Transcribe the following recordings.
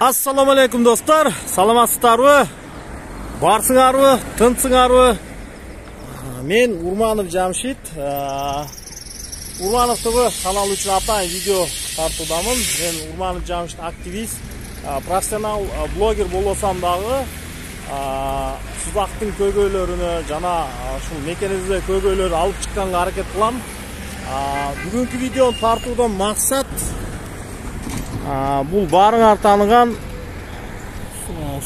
Assalamu alaikum dostlar. Salamatсыздарбы? Барсыңарбы? Тынсыңарбы? Мен Урманов Жамшит. Урманов ТВ каналы үчүн атайын видео тартуудамын. Мен Урманов Жамшит активист, профессионал блогер болсам дагы, сузактын көйгөйлөрүнө жана ушул мекенибизде көйгөйлөрдү алып чыкканга аракет кылам. Бүгүнкү видеону тартуудан максат бул баарыңар тааныган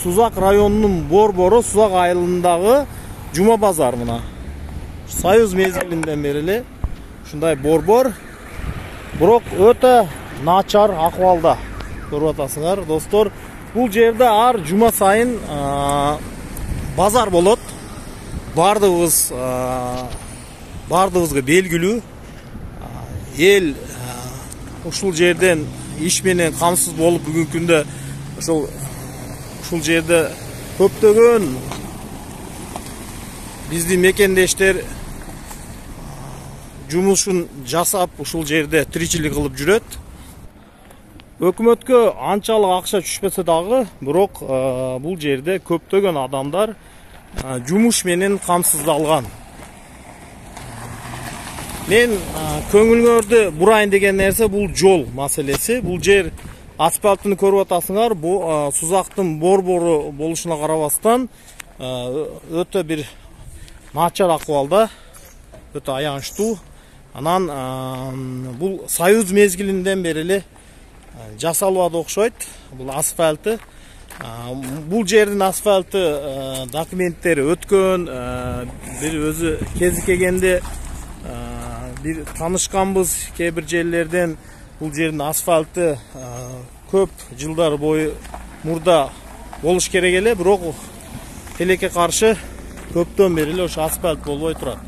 Сузак районунун Борбору Сузак айылындагы Жума базар мына. Союз мезгилинден бери эле ушундай борбор, бирок өтө начар акыбалда. Көрүп атасыңар достор. Бул жерде ар жума сайын базар болот. Бардыгыбызга белгилүү. Эл ушул жерден иш менен камсыз болуп бүгүнкү күндө ушул жерде көптөгөн биздин мекендештер жумушун жасап ушул жерде тиричилик кылып жүрөт. Өкмөткө анчалык акча түшпөсө дагы, бирок бул жерде көптөгөн адамдар жумуш менен камсыздалган. Мен көңүлүңөрдү бурайын деген нерсе бул жол маселеси. Бул жер асфальтын көрүп атасыңар. Бул Сузактын борбору болушуна карабастан өтө бир начар акыбалда, өтө аянычтуу. Анан бул Союз мезгилинден бери эле жасалбады окшойт. Бул асфальты. Бул жердин асфальты документтери өткөн, бир өзү кези келгенде бир таанышканбыз кээ бир жерлерден. Бул жердин асфальты көп жылдар бою мурда болуш керек эле, бирок тилекке каршы көптөн бери эле ошо асфальт болбой турат.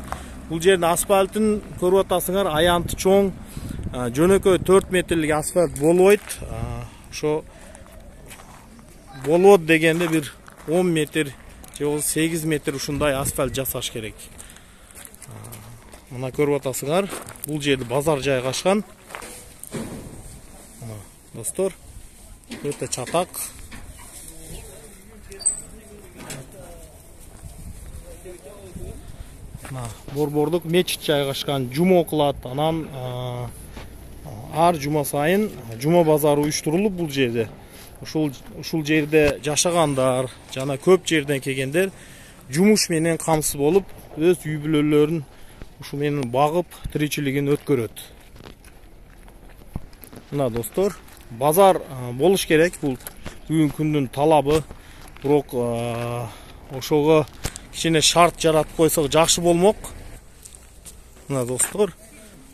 Бул жердин асфальтын көрүп атасыңар, аянты чоң, жөнөкөй 4 метрлик асфальт болбойт. Ошо болот дегенде бир 10 метр же 8 метр ушундай асфальт жасаш керек. Мына көрүп атасыңар, бул жерде базар жайгашкан. Достор, өтө чатак. Борбордук мечит жайгашкан, жума окулат. Анан ар жума сайын жума базары уюштурулуп бул жерде. Ушул жерде жашагандар жана көп жерден келгендер жумуш менен камсыз болуп, өз үй бүлөлөрүн ушул менен багып, тиричилигин өткөрөт. Мына достор, базар болуш керек, бул бүгүнкү күндүн талабы. Бирок ошого кичине шарт жаратып койсок жакшы болмок. Мына достор,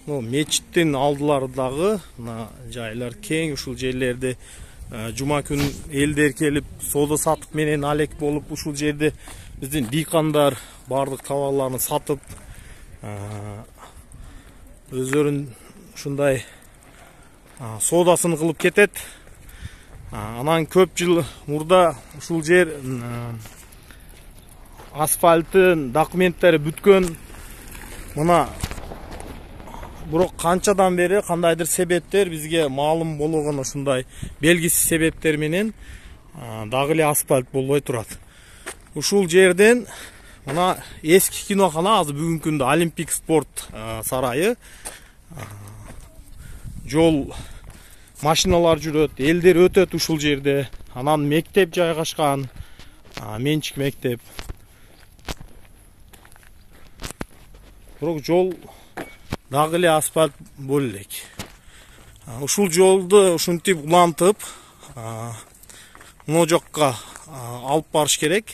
мечиттин алдыларындагы мына жайлар кең, ушул жерлерде жума күн элдер келип соода сатык менен алек болуп, ушул жерде биздин дыйкандар бардык товарларын сатып, өздөрүн ушундай соодасын кылып кетет. Анан көп жыл мурда ушул жер асфальтын документтери бүткөн. Мына бирок канчадан бери кандайдыр себептер бизге маалым болгон, ушундай белгисиз себептер менен дагы эле асфальт болбой турат. Ушул жерден мына эски кинокана, азыр бүгүнкү күндө Олимпик спорт сарайы, жол, машиналар жүрөт, элдер өтөт ушул жерде. Анан мектеп жайгашкан, менчик мектеп. Бирок жол дагы эле асфальт боло элек. Ушул жолду ушинтип улантып, мына жакка алып барыш керек.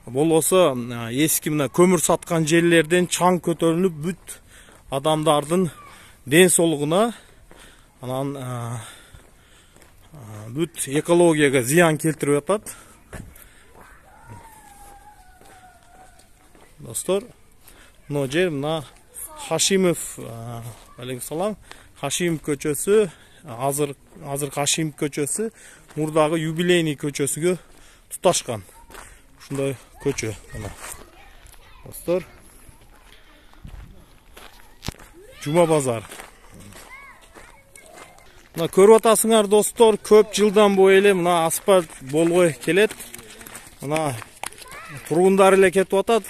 Болбосо эски мына көмүр саткан жерлерден чаң көтөрүлүп, бүт адамдардын ден соолугуна, анан бүт экологияга зыян келтирип атат. Достор, мына жер мына Хашимов, алейкум, Хашимов көчөсү, азыр Хашимов көчөсү, мурдагы юбилейный көчөсүгө туташкан. Ушундай көчө мына. Достор, Жума базар. Мына көрүп атасыңар достор, көп жылдан бою эле мына асфальт болбой келет. Мына тургундар эле кетип атат.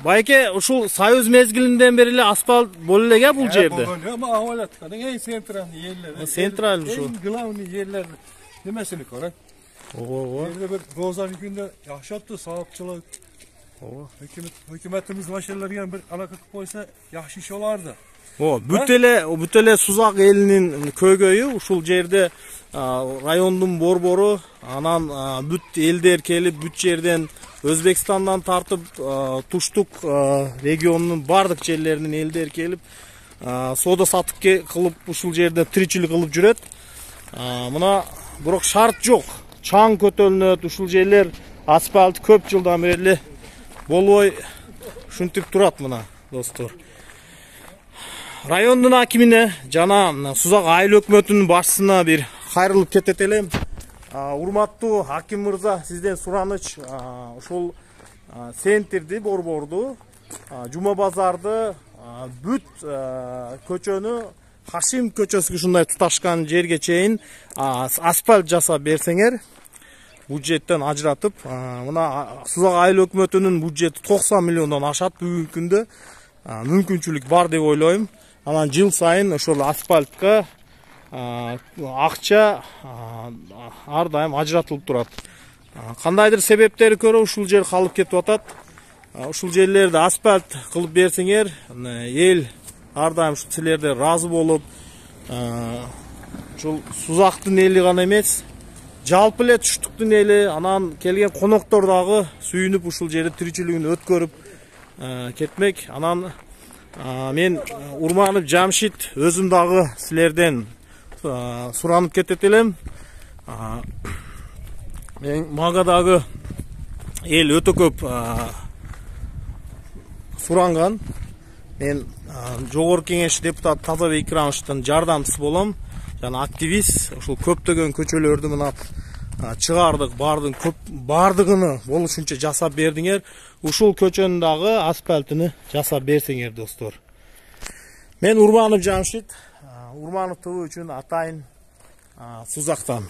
Байке, ушул Союз мезгилинден бери эле асфальт боло элек бул жерде. Ama avalatkadan en sentralni yerler. Sentral şu. En glavni yerler demesini koran. Ого. Yerde bir Rozan günde yaşattı sağlıkçılık. Ого. Hükümetimiz maşallarıyla bir alaka koysa yaxşı iş olardı. O бүтеле Сузак элинин көйгөйү ушул жерде райондун борбору анан бүт элдер келип бүт жерден Өзбекстандан тартып туштук регионунун бардык жерлеринин элдер келип соода сатык кылып ушул жерде тиричилик кылып жүрөт. Мына бирок шарт жок. Чаң көтөлүнөт, ушул жерлер асфальт көп жылдан бери эле болбой ушинтип турат мына достор. Райондун акимине жана Сузак айыл өкмөтүнүн башчысына бир кайрылып кетет элем. Урматтуу аким мырза, сизден сураныч ушул центрди, борборду, Жума базарды, бүт көчөнү Хашим көчөсүгө ушундай туташкан жерге чейин асфальт жасап берсеңер, бюджеттен ажыратып, мына Сузак айыл өкмөтүнүн бюджети 90 миллиондон ашат бүгүнкү күндө. Мүмкүнчүлүк бар деп ойлойм. Анан жыл сайын ошол асфальтка акча ар дайым ажыратылып турат. Кандайдыр себептери көрө ушул жер калып кетип атат. Ушул жерлерди асфальт кылып берсеңер, эл ар дайым ушул силерде разы болуп, ушул Сузактын эли гана эмес, жалпы эле Туштуктун эли, анан келген коноктор дагы сүйүнүп ушул жерде тиричилигин өткөрүп кетмек. Анан мен Урманов Жамшит өзүм дагы силерден суранып кетет элем. Мага дагы эл өтө көп суранган. Мен жогорку кеңеш депутат Тазабек Икрамовичтин жардамчысы болом. Жана активист, ушул көптөгөн көчөлөрдү мына чыгардык, бардыгыны болушунча жасап бердиңер. Ушул көчөнүн дагы асфальтыны жасап берсеңер достор. Мен Урманов Жамшит, Урманов ТВ үчүн атайын Сузактан.